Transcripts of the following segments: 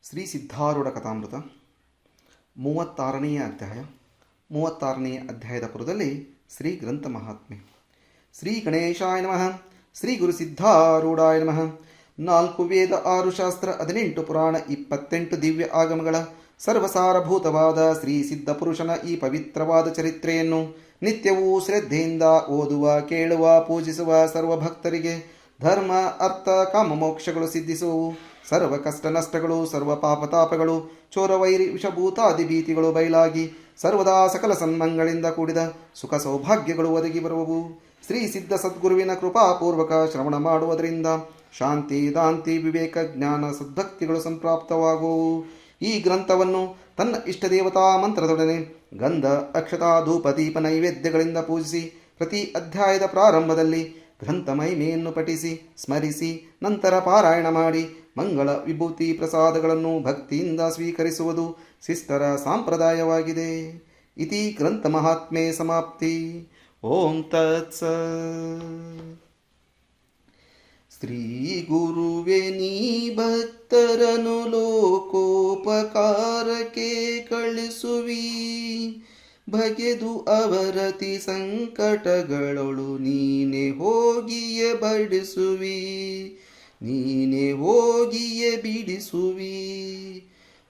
ಶ್ರೀ ಸಿದ್ಧಾರೂಢ ಕಥಾಮೃತ 36ನೇ ಅಧ್ಯಾಯ. 36ನೇ ಅಧ್ಯಾಯದ ಪುರದಲ್ಲಿ ಶ್ರೀ ಗ್ರಂಥ ಮಹಾತ್ಮೆ. ಶ್ರೀ ಗಣೇಶಾಯ ನಮಃ. ಶ್ರೀ ಗುರು ಸಿದ್ಧಾರೂಢಾಯ ನಮಃ. 4 ವೇದ, 6 ಶಾಸ್ತ್ರ, 18 ಪುರಾಣ, 28 ದಿವ್ಯ ಆಗಮಗಳ ಸರ್ವಸಾರಭೂತವಾದ ಶ್ರೀ ಸಿದ್ಧ ಪುರುಷನ ಈ ಪವಿತ್ರವಾದ ಚರಿತ್ರೆಯನ್ನು ನಿತ್ಯವೂ ಶ್ರದ್ಧೆಯಿಂದ ಓದುವ, ಕೇಳುವ, ಪೂಜಿಸುವ ಸರ್ವಭಕ್ತರಿಗೆ ಧರ್ಮ, ಅರ್ಥ, ಕಾಮ, ಮೋಕ್ಷಗಳು ಸಿದ್ಧಿಸುವು. ಸರ್ವ ಕಷ್ಟ ನಷ್ಟಗಳು, ಸರ್ವ ಪಾಪತಾಪಗಳು, ಚೋರವೈರಿ, ವಿಷಭೂತಾದಿ ಭೀತಿಗಳು ಬಯಲಾಗಿ ಸರ್ವದಾ ಸಕಲ ಸನ್ಮಂಗಳಿಂದ ಕೂಡಿದ ಸುಖ ಸೌಭಾಗ್ಯಗಳು ಒದಗಿ ಬರುವವು. ಶ್ರೀ ಸಿದ್ಧ ಸದ್ಗುರುವಿನ ಕೃಪಾಪೂರ್ವಕ ಶ್ರವಣ ಮಾಡುವುದರಿಂದ ಶಾಂತಿ, ದಾಂತಿ, ವಿವೇಕ, ಜ್ಞಾನ, ಸದ್ಭಕ್ತಿಗಳು ಸಂಪ್ರಾಪ್ತವಾಗುವು. ಈ ಗ್ರಂಥವನ್ನು ತನ್ನ ಇಷ್ಟದೇವತಾ ಮಂತ್ರದೊಡನೆ ಗಂಧ, ಅಕ್ಷತಾ, ಧೂಪ, ದೀಪ, ನೈವೇದ್ಯಗಳಿಂದ ಪೂಜಿಸಿ ಪ್ರತಿ ಅಧ್ಯಾಯದ ಪ್ರಾರಂಭದಲ್ಲಿ ಗ್ರಂಥ ಮಹಿಮೆಯನ್ನು ಪಠಿಸಿ ಸ್ಮರಿಸಿ ನಂತರ ಪಾರಾಯಣ ಮಾಡಿ ಮಂಗಳ, ವಿಭೂತಿ, ಪ್ರಸಾದಗಳನ್ನು ಭಕ್ತಿಯಿಂದ ಸ್ವೀಕರಿಸುವುದು ಶಿಷ್ಟರ ಸಂಪ್ರದಾಯವಾಗಿದೆ. ಇತಿ ಗ್ರಂಥ ಮಹಾತ್ಮೆ ಸಮಾಪ್ತಿ. ಓಂ ತತ್ಸ. ಶ್ರೀ ಗುರುವೆ ನೀ ಭಕ್ತರನು ಲೋಕೋಪಕಾರಕ್ಕೆ ಕಳಿಸುವಿ, ಬಗೆದು ಅವರತಿ ಸಂಕಟಗಳೊಳು ನೀನೆ ಹೋಗಿಯೇ ಬಡಿಸುವಿ, ನೀನೆ ಹೋಗಿಯೇ ಬಿಡಿಸುವಿ.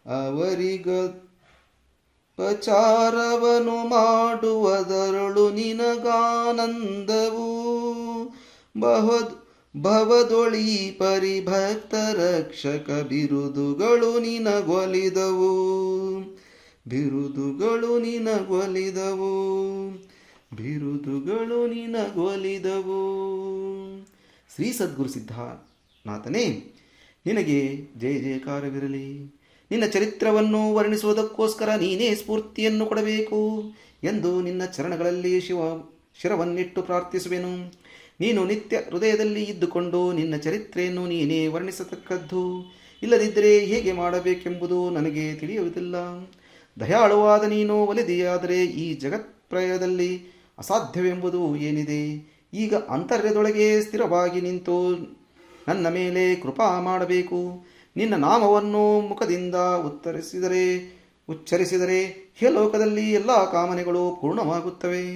ಅವರಿಗೋಪಚಾರವನು ಮಾಡುವುದರಳು ನಿನಗಾನಂದವು, ಭವದೊಳಿ ಪರಿಭಕ್ತ ರಕ್ಷಕ ಬಿರುದುಗಳು ನಿನಗೊಲಿದವು, ಬಿರುದುಗಳು ನಿನಗೊಲಿದವು, ಬಿರುದುಗಳು ನಿನಗೊಲಿದವು. ಶ್ರೀ ಸದ್ಗುರು ಸಿದ್ಧನಾಥನೇ, ನಿನಗೆ ಜಯ ಜಯಕಾರವಿರಲಿ. ನಿನ್ನ ಚರಿತ್ರವನ್ನು ವರ್ಣಿಸುವುದಕ್ಕೋಸ್ಕರ ನೀನೇ ಸ್ಫೂರ್ತಿಯನ್ನು ಕೊಡಬೇಕು ಎಂದು ನಿನ್ನ ಚರಣಗಳಲ್ಲಿ ಶಿರವನ್ನಿಟ್ಟು ಪ್ರಾರ್ಥಿಸುವೆನು. ನೀನು ನಿತ್ಯ ಹೃದಯದಲ್ಲಿ ಇದ್ದುಕೊಂಡು ನಿನ್ನ ಚರಿತ್ರೆಯನ್ನು ನೀನೇ ವರ್ಣಿಸತಕ್ಕದ್ದು. ಇಲ್ಲದಿದ್ದರೆ ಹೇಗೆ ಮಾಡಬೇಕೆಂಬುದು ನನಗೆ ತಿಳಿಯುವುದಿಲ್ಲ. ದಯಾಳುವಾದ ನೀನು ಒಲಿದೆಯಾದರೆ ಈ ಜಗತ್ಪ್ರಯದಲ್ಲಿ ಅಸಾಧ್ಯವೆಂಬುದು ಏನಿದೆ? ಈಗ ಅಂತರ್ಯದೊಳಗೆ ಸ್ಥಿರವಾಗಿ ನಿಂತು ನನ್ನ ಮೇಲೆ ಕೃಪಾ ಮಾಡಬೇಕು. ನಿನ್ನ ನಾಮವನ್ನು ಮುಖದಿಂದ ಉಚ್ಚರಿಸಿದರೆ ಲೋಕದಲ್ಲಿ ಎಲ್ಲ ಕಾಮನೆಗಳು ಪೂರ್ಣವಾಗುತ್ತವೆ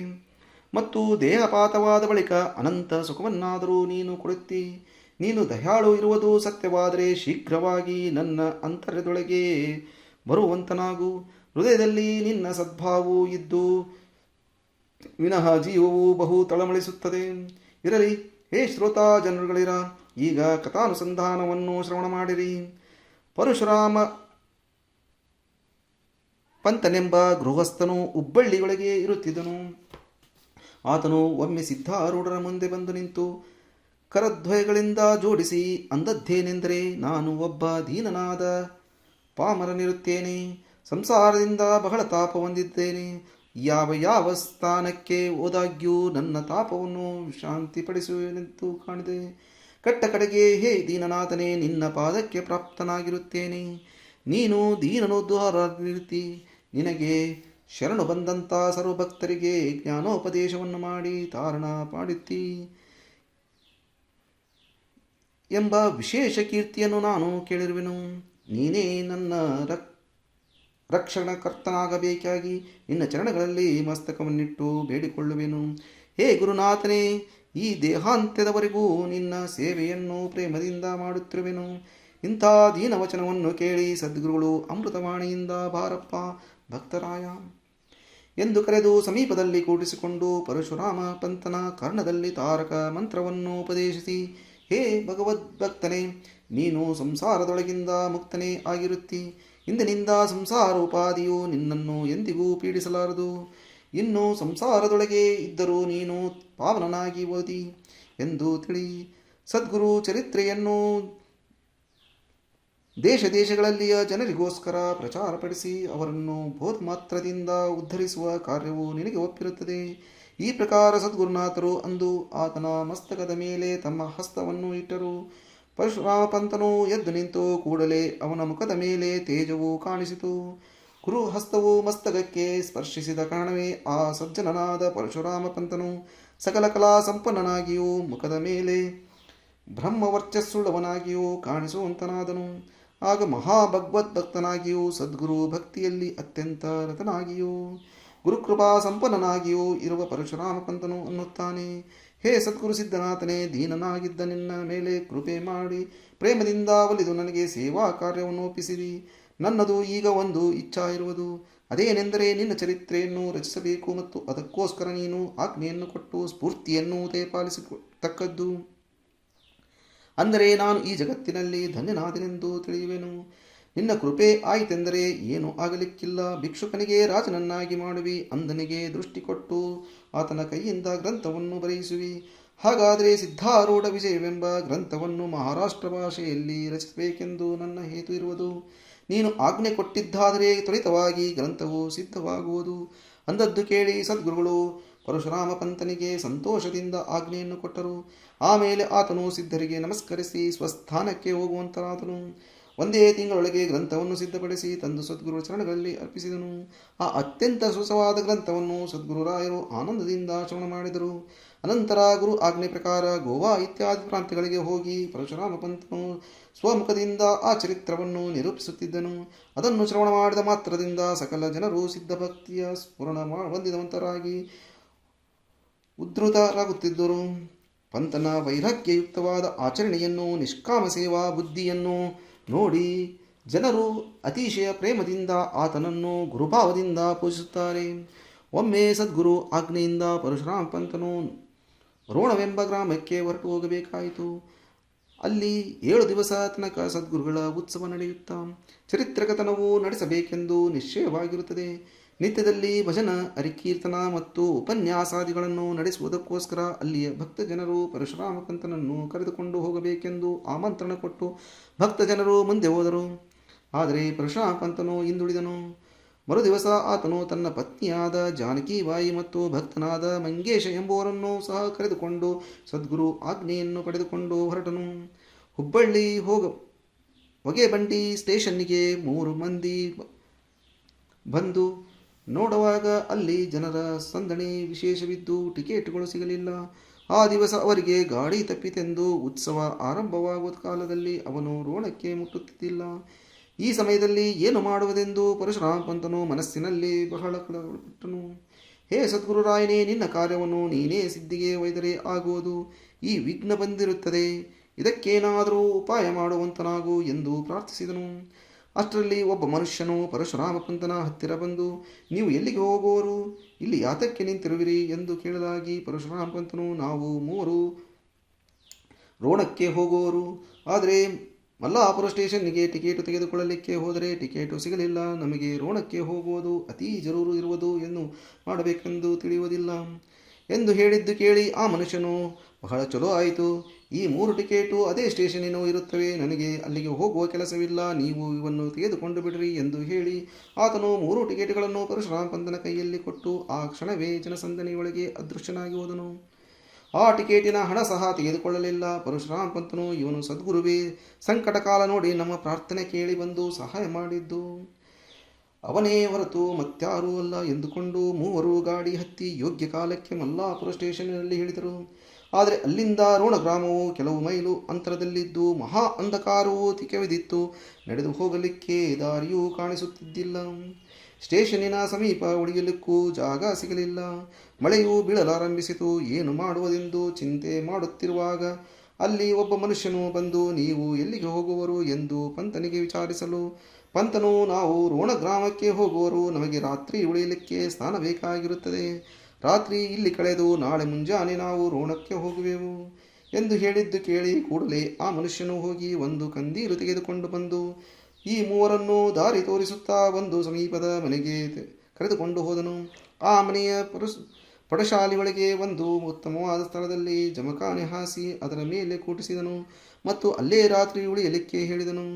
ಮತ್ತು ದೇಹಪಾತವಾದ ಬಳಿಕ ಅನಂತ ಸುಖವನ್ನಾದರೂ ನೀನು ಕೊಡುತ್ತಿ. ನೀನು ದಯಾಳು ಇರುವುದು ಸತ್ಯವಾದರೆ ಶೀಘ್ರವಾಗಿ ನನ್ನ ಅಂತರ್ಯದೊಳಗೆ ಬರುವಂತನಾಗು. ಹೃದಯದಲ್ಲಿ ನಿನ್ನ ಸದ್ಭಾವವು ಇದ್ದು ವಿನಃ ಜೀವವು ಬಹು ತಳಮಳಿಸುತ್ತದೆ. ಇರಲಿ, ಹೇ ಶ್ರೋತಾ ಜನರುಗಳಿರ, ಈಗ ಕಥಾನುಸಂಧಾನವನ್ನು ಶ್ರವಣ ಮಾಡಿರಿ. ಪರಶುರಾಮ ಪಂತನೆಂಬ ಗೃಹಸ್ಥನು ಹುಬ್ಬಳ್ಳಿಯೊಳಗೆ ಇರುತ್ತಿದ್ದನು. ಆತನು ಒಮ್ಮೆ ಸಿದ್ಧಾರೂಢರ ಮುಂದೆ ಬಂದು ನಿಂತು ಕರದ್ವಯಗಳಿಂದ ಜೋಡಿಸಿ ಅಂದದ್ದೇನೆಂದರೆ, ನಾನು ಒಬ್ಬ ದೀನನಾದ ಪಾಮರನಿರುತ್ತೇನೆ. ಸಂಸಾರದಿಂದ ಬಹಳ ತಾಪ ಹೊಂದಿದ್ದೇನೆ. ಯಾವ ಸ್ಥಾನಕ್ಕೆ ಹೋದಾಗ್ಯೂ ನನ್ನ ತಾಪವನ್ನು ಶಾಂತಿಪಡಿಸುವೆನೆಂದು ಕಾಣಿದೆ. ಕಟ್ಟ ಕಡೆಗೆ ಹೇ ದೀನನಾಥನೇ, ನಿನ್ನ ಪಾದಕ್ಕೆ ಪ್ರಾಪ್ತನಾಗಿರುತ್ತೇನೆ. ನೀನು ದೀನನೋದ್ಧಾರನಿರುತ್ತಿ. ನಿನಗೆ ಶರಣು ಬಂದಂಥ ಸರ್ವಭಕ್ತರಿಗೆ ಜ್ಞಾನೋಪದೇಶವನ್ನು ಮಾಡಿ ತಾರಣ ಮಾಡುತ್ತಿ ಎಂಬ ವಿಶೇಷ ಕೀರ್ತಿಯನ್ನು ನಾನು ಕೇಳಿರುವೆನು. ನೀನೇ ನನ್ನ ರಕ್ಷಣಕರ್ತನಾಗಬೇಕಾಗಿ ನಿನ್ನ ಚರಣಗಳಲ್ಲಿ ಮಸ್ತಕವನ್ನಿಟ್ಟು ಬೇಡಿಕೊಳ್ಳುವೆನು. ಹೇ ಗುರುನಾಥನೇ, ಈ ದೇಹಾಂತ್ಯದವರೆಗೂ ನಿನ್ನ ಸೇವೆಯನ್ನು ಪ್ರೇಮದಿಂದ ಮಾಡುತ್ತಿರುವೆನು. ಇಂಥ ದೀನವಚನವನ್ನು ಕೇಳಿ ಸದ್ಗುರುಗಳು ಅಮೃತವಾಣಿಯಿಂದ ಬಾರಪ್ಪ ಭಕ್ತರಾಯ ಎಂದು ಕರೆದು ಸಮೀಪದಲ್ಲಿ ಕೂಡಿಸಿಕೊಂಡು ಪರಶುರಾಮ ಪಂತನ ಕರ್ಣದಲ್ಲಿ ತಾರಕ ಮಂತ್ರವನ್ನು ಉಪದೇಶಿಸಿ, ಹೇ ಭಗವದ್ಭಕ್ತನೇ, ನೀನು ಸಂಸಾರದೊಳಗಿಂದ ಮುಕ್ತನೇ ಆಗಿರುತ್ತಿ. ಇಂದಿನಿಂದ ಸಂಸಾರ ಉಪಾದಿಯು ನಿನ್ನನ್ನು ಎಂದಿಗೂ ಪೀಡಿಸಲಾರದು. ಇನ್ನು ಸಂಸಾರದೊಳಗೆ ಇದ್ದರೂ ನೀನು ಪಾವನನಾಗಿ ಓದಿ ಎಂದು ತಿಳಿ. ಸದ್ಗುರು ಚರಿತ್ರೆಯನ್ನು ದೇಶ ದೇಶಗಳಲ್ಲಿಯ ಜನರಿಗೋಸ್ಕರ ಪ್ರಚಾರಪಡಿಸಿ ಅವರನ್ನು ಬೋಧಮಾತ್ರದಿಂದ ಉದ್ಧರಿಸುವ ಕಾರ್ಯವು ನಿನಗೆ ಒಪ್ಪಿರುತ್ತದೆ. ಈ ಪ್ರಕಾರ ಸದ್ಗುರುನಾಥರು ಅಂದು ಆತನ ಮಸ್ತಕದ ಮೇಲೆ ತಮ್ಮ ಹಸ್ತವನ್ನು ಇಟ್ಟರು. ಪರಶುರಾಮ ಪಂತನು ಎದ್ದು ನಿಂತು ಕೂಡಲೇ ಅವನ ಮುಖದ ಮೇಲೆ ತೇಜವು ಕಾಣಿಸಿತು. ಕುರು ಹಸ್ತವು ಮಸ್ತಕಕ್ಕೆ ಸ್ಪರ್ಶಿಸಿದ ಕಾರಣವೇ ಆ ಸಜ್ಜನನಾದ ಪರಶುರಾಮ ಪಂತನು ಸಕಲ ಕಲಾ ಸಂಪನ್ನನಾಗಿಯೂ ಮುಖದ ಮೇಲೆ ಬ್ರಹ್ಮವರ್ಚಸ್ಸುಳ್ಳವನಾಗಿಯೂ ಕಾಣಿಸುವಂತನಾದನು. ಆಗ ಮಹಾಭಗವದ್ಭಕ್ತನಾಗಿಯೂ ಸದ್ಗುರು ಭಕ್ತಿಯಲ್ಲಿ ಅತ್ಯಂತ ರತನಾಗಿಯೂ ಗುರುಕೃಪಾ ಸಂಪನ್ನನಾಗಿಯೂ ಇರುವ ಪರಶುರಾಮ ಪಂತನು ಅನ್ನುತ್ತಾನೆ. ಹೇ ಸದ್ಗುರು ಸಿದ್ಧನಾಥನೇ, ದೀನನಾಗಿದ್ದ ನಿನ್ನ ಮೇಲೆ ಕೃಪೆ ಮಾಡಿ ಪ್ರೇಮದಿಂದ ಒಲಿದು ನನಗೆ ಸೇವಾ ಕಾರ್ಯವನ್ನು ಒಪ್ಪಿಸಿರಿ. ನನ್ನದು ಈಗ ಒಂದು ಇಚ್ಛಾ ಇರುವುದು. ಅದೇನೆಂದರೆ ನಿನ್ನ ಚರಿತ್ರೆಯನ್ನು ರಚಿಸಬೇಕು ಮತ್ತು ಅದಕ್ಕೋಸ್ಕರ ನೀನು ಆಜ್ಞೆಯನ್ನು ಕೊಟ್ಟು ಸ್ಫೂರ್ತಿಯನ್ನು ಪಾಲಿಸತಕ್ಕದ್ದು. ಅಂದರೆ ನಾನು ಈ ಜಗತ್ತಿನಲ್ಲಿ ಧನ್ಯನಾದನೆಂದು ತಿಳಿಯುವೆನು. ನಿನ್ನ ಕೃಪೆ ಆಯಿತೆಂದರೆ ಏನು ಆಗಲಿಕ್ಕಿಲ್ಲ. ಭಿಕ್ಷುಕನಿಗೆ ರಾಜನನ್ನಾಗಿ ಮಾಡುವಿ, ಅಂಧನಿಗೆ ದೃಷ್ಟಿ ಕೊಟ್ಟು ಆತನ ಕೈಯಿಂದ ಗ್ರಂಥವನ್ನು ಬರೆಯಿಸುವಿ. ಹಾಗಾದರೆ ಸಿದ್ಧಾರೂಢ ವಿಜಯವೆಂಬ ಗ್ರಂಥವನ್ನು ಮಹಾರಾಷ್ಟ್ರ ಭಾಷೆಯಲ್ಲಿ ರಚಿಸಬೇಕೆಂದು ನನ್ನ ಹೇತು ಇರುವುದು. ನೀನು ಆಜ್ಞೆ ಕೊಟ್ಟಿದ್ದಾದರೆ ತ್ವರಿತವಾಗಿ ಗ್ರಂಥವು ಸಿದ್ಧವಾಗುವುದು. ಅಂದದ್ದು ಕೇಳಿ ಸದ್ಗುರುಗಳು ಪರಶುರಾಮ ಪಂತನಿಗೆ ಸಂತೋಷದಿಂದ ಆಜ್ಞೆಯನ್ನು ಕೊಟ್ಟರು. ಆಮೇಲೆ ಆತನು ಸಿದ್ಧರಿಗೆ ನಮಸ್ಕರಿಸಿ ಸ್ವಸ್ಥಾನಕ್ಕೆ ಹೋಗುವಂತರಾದನು. ಒಂದೇ ತಿಂಗಳೊಳಗೆ ಗ್ರಂಥವನ್ನು ಸಿದ್ಧಪಡಿಸಿ ತಂದು ಸದ್ಗುರು ಚರಣಗಳಲ್ಲಿ ಅರ್ಪಿಸಿದನು. ಆ ಅತ್ಯಂತ ಸೊಸವಾದ ಗ್ರಂಥವನ್ನು ಸದ್ಗುರುರಾಯರು ಆನಂದದಿಂದ ಶ್ರವಣ ಮಾಡಿದರು. ಅನಂತರ ಗುರು ಆಜ್ಞೆ ಪ್ರಕಾರ ಗೋವಾ ಇತ್ಯಾದಿ ಪ್ರಾಂತ್ಯಗಳಿಗೆ ಹೋಗಿ ಪರಶುರಾಮ ಪಂತನು ಸ್ವಮುಖದಿಂದ ಆ ಚರಿತ್ರವನ್ನು ನಿರೂಪಿಸುತ್ತಿದ್ದನು. ಅದನ್ನು ಶ್ರವಣ ಮಾಡಿದ ಮಾತ್ರದಿಂದ ಸಕಲ ಜನರು ಸಿದ್ಧಭಕ್ತಿಯ ಸ್ಫುರಣ ಹೊಂದಿದವಂತರಾಗಿ ಉದ್ಧತರಾಗುತ್ತಿದ್ದರು. ಪಂತನ ವೈರಾಗ್ಯಯುಕ್ತವಾದ ಆಚರಣೆಯನ್ನು, ನಿಷ್ಕಾಮ ಸೇವಾ ಬುದ್ಧಿಯನ್ನು ನೋಡಿ ಜನರು ಅತಿಶಯ ಪ್ರೇಮದಿಂದ ಆತನನ್ನು ಗುರುಭಾವದಿಂದ ಪೂಜಿಸುತ್ತಾರೆ. ಒಮ್ಮೆ ಸದ್ಗುರು ಆಜ್ಞೆಯಿಂದ ಪರಶುರಾಮ ಪಂತನು ರೋಣವೆಂಬ ಗ್ರಾಮಕ್ಕೆ ಹೊರಟು ಹೋಗಬೇಕಾಯಿತು. ಅಲ್ಲಿ 7 ದಿವಸ ತನಕ ಸದ್ಗುರುಗಳ ಉತ್ಸವ ನಡೆಯುತ್ತಾ ಚರಿತ್ರಕಥನವು ನಡೆಸಬೇಕೆಂದು ನಿಶ್ಚಯವಾಗಿರುತ್ತದೆ. ನಿತ್ಯದಲ್ಲಿ ಭಜನ, ಹರಿಕೀರ್ತನ ಮತ್ತು ಉಪನ್ಯಾಸಾದಿಗಳನ್ನು ನಡೆಸುವುದಕ್ಕೋಸ್ಕರ ಅಲ್ಲಿಯ ಭಕ್ತ ಜನರು ಪರಶುರಾಮ ಪಂತನನ್ನು ಕರೆದುಕೊಂಡು ಹೋಗಬೇಕೆಂದು ಆಮಂತ್ರಣ ಕೊಟ್ಟು ಭಕ್ತ ಜನರು ಮುಂದೆ ಹೋದರು. ಆದರೆ ಪರಶುರಾಮ ಪಂತನು ಹಿಂದುಳಿದನು. ಮರುದಿವಸ ಆತನು ತನ್ನ ಪತ್ನಿಯಾದ ಜಾನಕಿಬಾಯಿ ಮತ್ತು ಭಕ್ತನಾದ ಮಂಗೇಶ ಎಂಬುವರನ್ನು ಸಹ ಕರೆದುಕೊಂಡು ಸದ್ಗುರು ಆಜ್ಞೆಯನ್ನು ಪಡೆದುಕೊಂಡು ಹೊರಟನು. ಹುಬ್ಬಳ್ಳಿ ಹೊಗೆಬಂಡಿ ಸ್ಟೇಷನ್ನಿಗೆ 3 ಮಂದಿ ಬಂದು ನೋಡುವಾಗ ಅಲ್ಲಿ ಜನರ ಸಂದಣಿ ವಿಶೇಷವಿದ್ದು ಟಿಕೆಟ್ಗಳು ಸಿಗಲಿಲ್ಲ. ಆ ದಿವಸ ಅವರಿಗೆ ಗಾಡಿ ತಪ್ಪಿತೆಂದು ಉತ್ಸವ ಆರಂಭವಾಗುವ ಕಾಲದಲ್ಲಿ ಅವನು ರೋಣಕ್ಕೆ ಮುಟ್ಟುತ್ತಿದ್ದಿಲ್ಲ. ಈ ಸಮಯದಲ್ಲಿ ಏನು ಮಾಡುವುದೆಂದು ಪರಶುರಾಮ ಪಂತನು ಮನಸ್ಸಿನಲ್ಲಿ ಬಹಳ ಕಳವಳಪಟ್ಟನು. ಹೇ ಸದ್ಗುರುರಾಯನೇ, ನಿನ್ನ ಕಾರ್ಯವನ್ನು ನೀನೇ ಸಿದ್ಧಿಗೆ ಒಯ್ದರೆ ಆಗುವುದು. ಈ ವಿಘ್ನ ಬಂದಿರುತ್ತದೆ, ಇದಕ್ಕೇನಾದರೂ ಉಪಾಯ ಮಾಡುವಂತನಾಗು ಎಂದು ಪ್ರಾರ್ಥಿಸಿದನು. ಅಷ್ಟರಲ್ಲಿ ಒಬ್ಬ ಮನುಷ್ಯನು ಪರಶುರಾಮ ಪಂತನ ಹತ್ತಿರ ಬಂದು, ನೀವು ಎಲ್ಲಿಗೆ ಹೋಗುವರು, ಇಲ್ಲಿ ಯಾತಕ್ಕೆ ನಿಂತಿರುವಿರಿ ಎಂದು ಕೇಳಲಾಗಿ ಪರಶುರಾಮ ಪಂತನು, ನಾವು 3 ರೋಣಕ್ಕೆ ಹೋಗುವವರು. ಆದರೆ ಮಲ್ಲಾಪುರ ಸ್ಟೇಷನ್ನಿಗೆ ಟಿಕೆಟು ತೆಗೆದುಕೊಳ್ಳಲಿಕ್ಕೆ ಹೋದರೆ ಟಿಕೆಟು ಸಿಗಲಿಲ್ಲ. ನಮಗೆ ರೋಣಕ್ಕೆ ಹೋಗುವುದು ಅತೀ ಜರೂರು ಇರುವುದು, ಎಂದು ಮಾಡಬೇಕೆಂದು ತಿಳಿಯುವುದಿಲ್ಲ ಎಂದು ಹೇಳಿದ್ದು ಕೇಳಿ ಆ ಮನುಷ್ಯನು, ಬಹಳ ಚಲೋ ಆಯಿತು. ಈ 3 ಟಿಕೆಟು ಅದೇ ಸ್ಟೇಷನ್ನಿನೂ ಇರುತ್ತವೆ. ನನಗೆ ಅಲ್ಲಿಗೆ ಹೋಗುವ ಕೆಲಸವಿಲ್ಲ. ನೀವು ಇವನ್ನು ತೆಗೆದುಕೊಂಡು ಬಿಡ್ರಿ ಎಂದು ಹೇಳಿ ಆತನು 3 ಟಿಕೆಟ್ಗಳನ್ನು ಪರಶುರಾಮ ಪಂತನ ಕೈಯಲ್ಲಿ ಕೊಟ್ಟು ಆ ಕ್ಷಣವೇ ಜನಸಂದಣಿಯೊಳಗೆ ಅದೃಶ್ಯನಾಗಿ ಹೋದನು. ಆ ಟಿಕೆಟಿನ ಹಣ ಸಹ ತೆಗೆದುಕೊಳ್ಳಲಿಲ್ಲ. ಪರಶುರಾಮ ಪಂತನು, ಇವನು ಸದ್ಗುರುವೇ, ಸಂಕಟ ಕಾಲ ನೋಡಿ ನಮ್ಮ ಪ್ರಾರ್ಥನೆ ಕೇಳಿ ಬಂದು ಸಹಾಯ ಮಾಡಿದ್ದು ಅವನೇ ಹೊರತು ಮತ್ಯಾರೂ ಅಲ್ಲ ಎಂದುಕೊಂಡು 3 ಗಾಡಿ ಹತ್ತಿ ಯೋಗ್ಯ ಕಾಲಕ್ಕೆ ಮಲ್ಲಾಪುರ ಸ್ಟೇಷನ್ನಿನಲ್ಲಿ ಇಳಿದರು. ಆದರೆ ಅಲ್ಲಿಂದ ರೋಣ ಗ್ರಾಮವು ಕೆಲವು ಮೈಲು ಅಂತರದಲ್ಲಿದ್ದು ಮಹಾ ಅಂಧಕಾರವೂ ತಿಕವಿದಿತ್ತು. ನಡೆದು ಹೋಗಲಿಕ್ಕೆ ದಾರಿಯೂ ಕಾಣಿಸುತ್ತಿದ್ದಿಲ್ಲ. ಸ್ಟೇಷನ್ನಿನ ಸಮೀಪ ಉಳಿಯಲಿಕ್ಕೂ ಜಾಗ ಸಿಗಲಿಲ್ಲ. ಮಳೆಯೂ ಬೀಳಲಾರಂಭಿಸಿತು. ಏನು ಮಾಡುವುದೆಂದು ಚಿಂತೆ ಮಾಡುತ್ತಿರುವಾಗ ಅಲ್ಲಿ ಒಬ್ಬ ಮನುಷ್ಯನು ಬಂದು, ನೀವು ಎಲ್ಲಿಗೆ ಹೋಗುವರು ಎಂದು ಪಂತನಿಗೆ ವಿಚಾರಿಸಲು, ಪಂತನು, ನಾವು ರೋಣ ಗ್ರಾಮಕ್ಕೆ ಹೋಗುವರು. ನಮಗೆ ರಾತ್ರಿ ಉಳಿಯಲಿಕ್ಕೆ ಸ್ಥಾನ ಬೇಕಾಗಿರುತ್ತದೆ. ರಾತ್ರಿ ಇಲ್ಲಿ ಕಳೆದು ನಾಳೆ ಮುಂಜಾನೆ ನಾವು ರೋಣಕ್ಕೆ ಹೋಗುವೆವು ಎಂದು ಹೇಳಿದ್ದು ಕೇಳಿ ಕೂಡಲೇ ಆ ಮನುಷ್ಯನು ಹೋಗಿ ಒಂದು ಕಂದೀಲು ತೆಗೆದುಕೊಂಡು ಬಂದು ಈ 3ರನ್ನು ದಾರಿ ತೋರಿಸುತ್ತಾ ಒಂದು ಸಮೀಪದ ಮನೆಗೆ ಕರೆದುಕೊಂಡು ಹೋದನು. ಆ ಮನೆಯ ಪಡಶಾಲೆಯೊಳಗೆ ಒಂದು ಉತ್ತಮವಾದ ಸ್ಥಳದಲ್ಲಿ ಜಮಖಾನೆ ಹಾಸಿ ಅದರ ಮೇಲೆ ಕೂಟಿಸಿದನು ಮತ್ತು ಅಲ್ಲೇ ರಾತ್ರಿ ಉಳಿಯಲಿಕ್ಕೆ ಹೇಳಿದನು.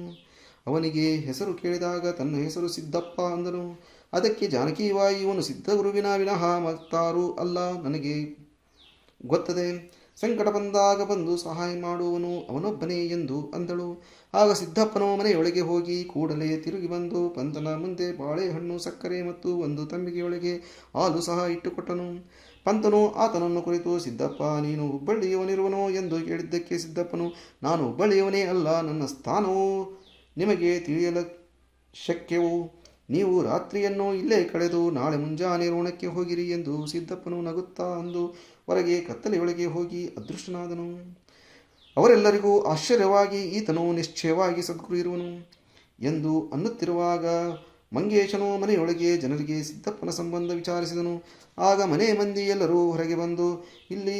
ಅವನಿಗೆ ಹೆಸರು ಕೇಳಿದಾಗ ತನ್ನ ಹೆಸರು ಸಿದ್ದಪ್ಪ ಅಂದನು. ಅದಕ್ಕೆ ಜಾನಕಿಬಾಯಿ, ಇವನು ಸಿದ್ಧಗುರುವಿನ ವಿನಃ ಮತ್ತಾರೂ ಅಲ್ಲ, ನನಗೆ ಗೊತ್ತದೆ. ಸಂಕಟ ಬಂದಾಗ ಬಂದು ಸಹಾಯ ಮಾಡುವವನು ಅವನೊಬ್ಬನೇ ಎಂದು ಅಂದಳು. ಆಗ ಸಿದ್ದಪ್ಪನು ಮನೆಯೊಳಗೆ ಹೋಗಿ ಕೂಡಲೇ ತಿರುಗಿ ಬಂದು ಪಂತನ ಮುಂದೆ ಬಾಳೆಹಣ್ಣು, ಸಕ್ಕರೆ ಮತ್ತು ಒಂದು ತಂಬಿಗೆಯೊಳಗೆ ಹಾಲು ಸಹ ಇಟ್ಟುಕೊಟ್ಟನು. ಪಂತನು ಆತನನ್ನು ಕುರಿತು, ಸಿದ್ದಪ್ಪ, ನೀನು ಹುಬ್ಬಳ್ಳಿಯವನಿರುವನೋ ಎಂದು ಕೇಳಿದ್ದಕ್ಕೆ ಸಿದ್ದಪ್ಪನು, ನಾನು ಹುಬ್ಬಳ್ಳಿಯವನೇ ಅಲ್ಲ, ನನ್ನ ಸ್ಥಾನವು ನಿಮಗೆ ತಿಳಿಯಲು ಶಕ್ಯವು. ನೀವು ರಾತ್ರಿಯನ್ನು ಇಲ್ಲೇ ಕಳೆದು ನಾಳೆ ಮುಂಜಾನೆ ರೋಣಕ್ಕೆ ಹೋಗಿರಿ ಎಂದು ಸಿದ್ದಪ್ಪನು ನಗುತ್ತಾ ಅಂದು ಹೊರಗೆ ಕತ್ತಲೆಯೊಳಗೆ ಹೋಗಿ ಅದೃಷ್ಟನಾದನು. ಅವರೆಲ್ಲರಿಗೂ ಆಶ್ಚರ್ಯವಾಗಿ ಈತನು ನಿಶ್ಚಯವಾಗಿ ಸದ್ಗುರು ಇರುವನು ಎಂದು ಅನ್ನುತ್ತಿರುವಾಗ ಮಂಗೇಶನು ಮನೆಯೊಳಗೆ ಜನರಿಗೆ ಸಿದ್ದಪ್ಪನ ಸಂಬಂಧ ವಿಚಾರಿಸಿದನು. ಆಗ ಮನೆ ಮಂದಿ ಎಲ್ಲರೂ ಹೊರಗೆ ಬಂದು ಇಲ್ಲಿ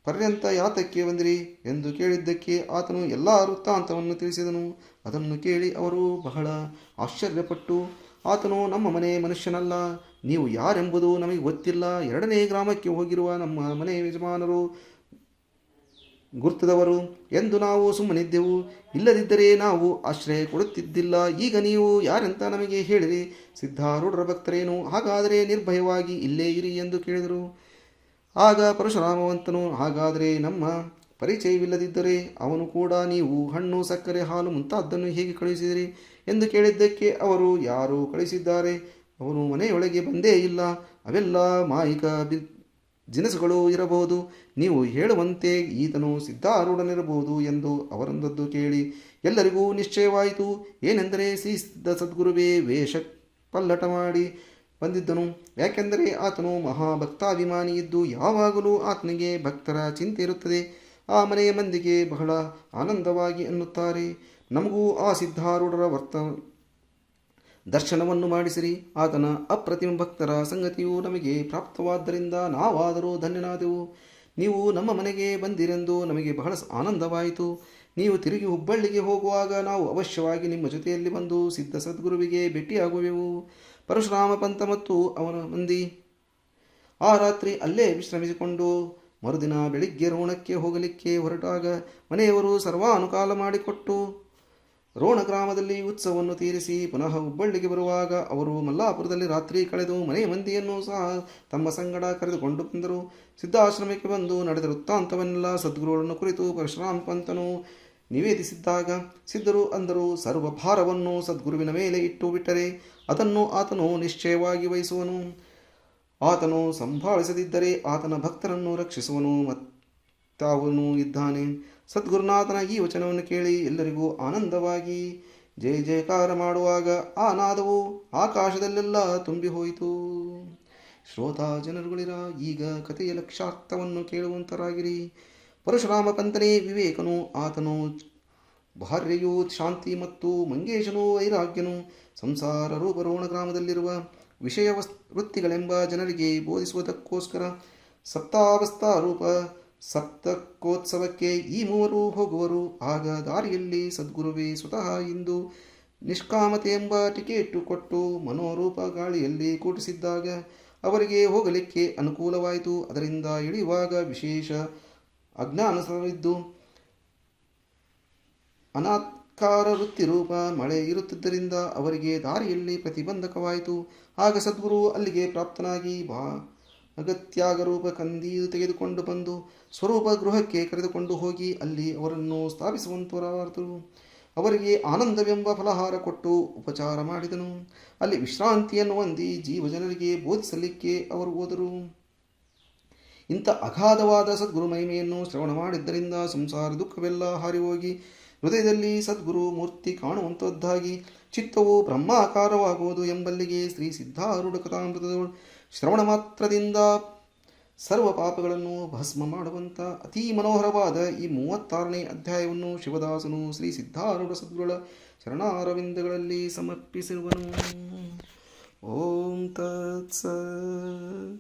ಪರ್ಯಂತ ಯಾತಕ್ಕೆ ಬಂದಿರಿ ಎಂದು ಕೇಳಿದ್ದಕ್ಕೆ ಆತನು ಎಲ್ಲ ವೃತ್ತಾಂತವನ್ನು ತಿಳಿಸಿದನು. ಅದನ್ನು ಕೇಳಿ ಅವರು ಬಹಳ ಆಶ್ಚರ್ಯಪಟ್ಟು, ಆತನು ನಮ್ಮ ಮನೆ ಮನುಷ್ಯನಲ್ಲ, ನೀವು ಯಾರೆಂಬುದು ನಮಗೆ ಗೊತ್ತಿಲ್ಲ, 2ನೇ ಗ್ರಾಮಕ್ಕೆ ಹೋಗಿರುವ ನಮ್ಮ ಮನೆ ಯಜಮಾನರು ಗುರ್ತದವರು ಎಂದು ನಾವು ಸುಮ್ಮನಿದ್ದೆವು. ಇಲ್ಲದಿದ್ದರೆ ನಾವು ಆಶ್ರಯ ಕೊಡುತ್ತಿದ್ದಿಲ್ಲ. ಈಗ ನೀವು ಯಾರೆಂತ ನಮಗೆ ಹೇಳಿರಿ. ಸಿದ್ಧಾರೂಢರ ಭಕ್ತರೇನು? ಹಾಗಾದರೆ ನಿರ್ಭಯವಾಗಿ ಇಲ್ಲೇ ಇರಿ ಎಂದು ಕೇಳಿದರು. ಆಗ ಪರಶುರಾಮವಂತನು, ಹಾಗಾದರೆ ನಮ್ಮ ಪರಿಚಯವಿಲ್ಲದಿದ್ದರೆ ಅವನು ಕೂಡ ನೀವು ಹಣ್ಣು ಸಕ್ಕರೆ ಹಾಲು ಮುಂತಾದ್ದನ್ನು ಹೇಗೆ ಕಳುಹಿಸಿದಿರಿ ಎಂದು ಕೇಳಿದ್ದಕ್ಕೆ ಅವರು, ಯಾರು ಕಳುಹಿಸಿದ್ದಾರೆ? ಅವನು ಮನೆಯೊಳಗೆ ಬಂದೇ ಇಲ್ಲ. ಅವೆಲ್ಲ ಮಾಯಿಕ ಜಿನಸುಗಳು ಇರಬಹುದು. ನೀವು ಹೇಳುವಂತೆ ಈತನು ಸಿದ್ಧಾರೂಢನಿರಬಹುದು ಎಂದು ಅವರಂದದ್ದು ಕೇಳಿ ಎಲ್ಲರಿಗೂ ನಿಶ್ಚಯವಾಯಿತು. ಏನೆಂದರೆ ಶ್ರೀ ಸಿದ್ಧ ಸದ್ಗುರುವೇ ವೇಷ ಪಲ್ಲಟ ಮಾಡಿ ಬಂದಿದ್ದನು. ಯಾಕೆಂದರೆ ಆತನು ಮಹಾಭಕ್ತಾಭಿಮಾನಿ ಇದ್ದು ಯಾವಾಗಲೂ ಆತನಿಗೆ ಭಕ್ತರ ಚಿಂತೆ ಇರುತ್ತದೆ. ಆ ಮನೆಯ ಮಂದಿಗೆ ಬಹಳ ಆನಂದವಾಗಿ ಎನ್ನುತ್ತಾರೆ. ನಮಗೂ ಆ ಸಿದ್ಧಾರೂಢರ ದರ್ಶನವನ್ನು ಮಾಡಿಸಿರಿ. ಆತನ ಅಪ್ರತಿಮ ಭಕ್ತರ ಸಂಗತಿಯು ನಮಗೆ ಪ್ರಾಪ್ತವಾದ್ದರಿಂದ ನಾವಾದರೂ ಧನ್ಯನಾದೆವು. ನೀವು ನಮ್ಮ ಮನೆಗೆ ಬಂದಿರೆಂದು ನಮಗೆ ಬಹಳ ಆನಂದವಾಯಿತು. ನೀವು ತಿರುಗಿ ಹುಬ್ಬಳ್ಳಿಗೆ ಹೋಗುವಾಗ ನಾವು ಅವಶ್ಯವಾಗಿ ನಿಮ್ಮ ಜೊತೆಯಲ್ಲಿ ಬಂದು ಸಿದ್ಧ ಸದ್ಗುರುವಿಗೆ ಭೇಟಿಯಾಗುವೆವು. ಪರಶುರಾಮ ಪಂತ ಮತ್ತು ಅವನ ಮಂದಿ ಆ ರಾತ್ರಿ ಅಲ್ಲೇ ವಿಶ್ರಮಿಸಿಕೊಂಡು ಮರುದಿನ ಬೆಳಿಗ್ಗೆ ರೋಣಕ್ಕೆ ಹೋಗಲಿಕ್ಕೆ ಹೊರಟಾಗ ಮನೆಯವರು ಸರ್ವಾನುಕಾಲ ಮಾಡಿಕೊಟ್ಟು ರೋಣ ಗ್ರಾಮದಲ್ಲಿ ಉತ್ಸವವನ್ನು ತೀರಿಸಿ ಪುನಃ ಹುಬ್ಬಳ್ಳಿಗೆ ಬರುವಾಗ ಅವರು ಮಲ್ಲಾಪುರದಲ್ಲಿ ರಾತ್ರಿ ಕಳೆದು ಮನೆಯ ಮಂದಿಯನ್ನು ಸಹ ತಮ್ಮ ಸಂಗಡ ಕರೆದುಕೊಂಡು ಬಂದರು. ಸಿದ್ಧಾಶ್ರಮಕ್ಕೆ ಬಂದು ನಡೆದ ವೃತ್ತಾಂತವನ್ನೆಲ್ಲ ಸದ್ಗುರುಗಳನ್ನು ಕುರಿತು ಪರಶುರಾಮ ಪಂತನು ನಿವೇದಿಸಿದ್ದಾಗ ಸಿದ್ಧರು ಅಂದರು, ಸರ್ವ ಭಾರವನ್ನು ಸದ್ಗುರುವಿನ ಮೇಲೆ ಇಟ್ಟು ಬಿಟ್ಟರೆ ಅದನ್ನು ಆತನು ನಿಶ್ಚಯವಾಗಿ ವಹಿಸುವನು. ಆತನು ಸಂಭಾಳಿಸದಿದ್ದರೆ ಆತನ ಭಕ್ತರನ್ನು ರಕ್ಷಿಸುವನು ಮತ್ತಾವನು ಇದ್ದಾನೆ. ಸದ್ಗುರುನಾಥನ ಈ ವಚನವನ್ನು ಕೇಳಿ ಎಲ್ಲರಿಗೂ ಆನಂದವಾಗಿ ಜಯ ಜಯಕಾರ ಮಾಡುವಾಗ ಆ ನಾದವು ಆಕಾಶದಲ್ಲೆಲ್ಲ ತುಂಬಿ ಹೋಯಿತು. ಶ್ರೋತಾ ಜನರುಗಳಿರ, ಈಗ ಕಥೆಯ ಲಕ್ಷಾರ್ಥವನ್ನು ಕೇಳುವಂತರಾಗಿರಿ. ಪರಶುರಾಮ ಪಂತನೇ ವಿವೇಕನು, ಆತನು ಭಾರ್ಯೆಯು ಶಾಂತಿ ಮತ್ತು ಮಂಗೇಶನು ವೈರಾಗ್ಯನು. ಸಂಸಾರ ರೂಪ ರೋಣ ಗ್ರಾಮದಲ್ಲಿರುವ ವಿಷಯ ವೃತ್ತಿಗಳೆಂಬ ಜನರಿಗೆ ಬೋಧಿಸುವುದಕ್ಕೋಸ್ಕರ ಸಪ್ತಾವಸ್ಥಾ ರೂಪ ಸಪ್ತಕೋತ್ಸವಕ್ಕೆ ಈ ಮೂವರು ಹೋಗುವರು. ಆಗ ದಾರಿಯಲ್ಲಿ ಸದ್ಗುರುವೇ ಸ್ವತಃ ಇಂದು ನಿಷ್ಕಾಮತೆ ಎಂಬ ಟಿಕೆಟ್ ಕೊಟ್ಟು ಮನೋರೂಪ ಗಾಳಿಯಲ್ಲಿ ಕೂಟಿಸಿದ್ದಾಗ ಅವರಿಗೆ ಹೋಗಲಿಕ್ಕೆ ಅನುಕೂಲವಾಯಿತು. ಅದರಿಂದ ಇಳಿಯುವಾಗ ವಿಶೇಷ ಅಜ್ಞಾನವಿದ್ದು ಅನಾತ್ಕಾರ ವೃತ್ತಿರೂಪ ಮಳೆ ಇರುತ್ತಿದ್ದರಿಂದ ಅವರಿಗೆ ದಾರಿಯಲ್ಲಿ ಪ್ರತಿಬಂಧಕವಾಯಿತು. ಆಗ ಸದ್ಗುರು ಅಲ್ಲಿಗೆ ಪ್ರಾಪ್ತನಾಗಿ ಅಗತ್ಯಾಗರೂಪ ಕಂದೀಲು ತೆಗೆದುಕೊಂಡು ಬಂದು ಸ್ವರೂಪ ಗೃಹಕ್ಕೆ ಕರೆದುಕೊಂಡು ಹೋಗಿ ಅಲ್ಲಿ ಅವರನ್ನು ಸ್ಥಾಪಿಸುವಂತರಾದರು. ಅವರಿಗೆ ಆನಂದವೆಂಬ ಫಲಹಾರ ಕೊಟ್ಟು ಉಪಚಾರ ಮಾಡಿದನು. ಅಲ್ಲಿ ವಿಶ್ರಾಂತಿಯನ್ನು ಹೊಂದಿ ಜೀವಜನರಿಗೆ ಬೋಧಿಸಲಿಕ್ಕೆ ಅವರು ಹೋದರು. ಇಂಥ ಅಗಾಧವಾದ ಸದ್ಗುರು ಮಹಿಮೆಯನ್ನು ಶ್ರವಣ ಮಾಡಿದ್ದರಿಂದ ಸಂಸಾರ ದುಃಖವೆಲ್ಲ ಹಾರಿಹೋಗಿ ಹೃದಯದಲ್ಲಿ ಸದ್ಗುರು ಮೂರ್ತಿ ಕಾಣುವಂಥದ್ದಾಗಿ ಚಿತ್ತವು ಬ್ರಹ್ಮಾಕಾರವಾಗುವುದು ಎಂಬಲ್ಲಿಗೆ ಶ್ರೀ ಸಿದ್ಧಾರೂಢ ಕಥಾಮೃತದವರು ಶ್ರವಣ ಮಾತ್ರದಿಂದ ಸರ್ವ ಪಾಪಗಳನ್ನು ಭಸ್ಮ ಮಾಡುವಂಥ ಅತೀ ಮನೋಹರವಾದ ಈ 36ನೇ ಅಧ್ಯಾಯವನ್ನು ಶಿವದಾಸನು ಶ್ರೀ ಸಿದ್ಧಾರೂಢ ಸದ್ಗುರುಗಳ ಶರಣಾರವಿಂದಗಳಲ್ಲಿ ಸಮರ್ಪಿಸಿರುವನು. ಓಂ ತತ್ಸತ್.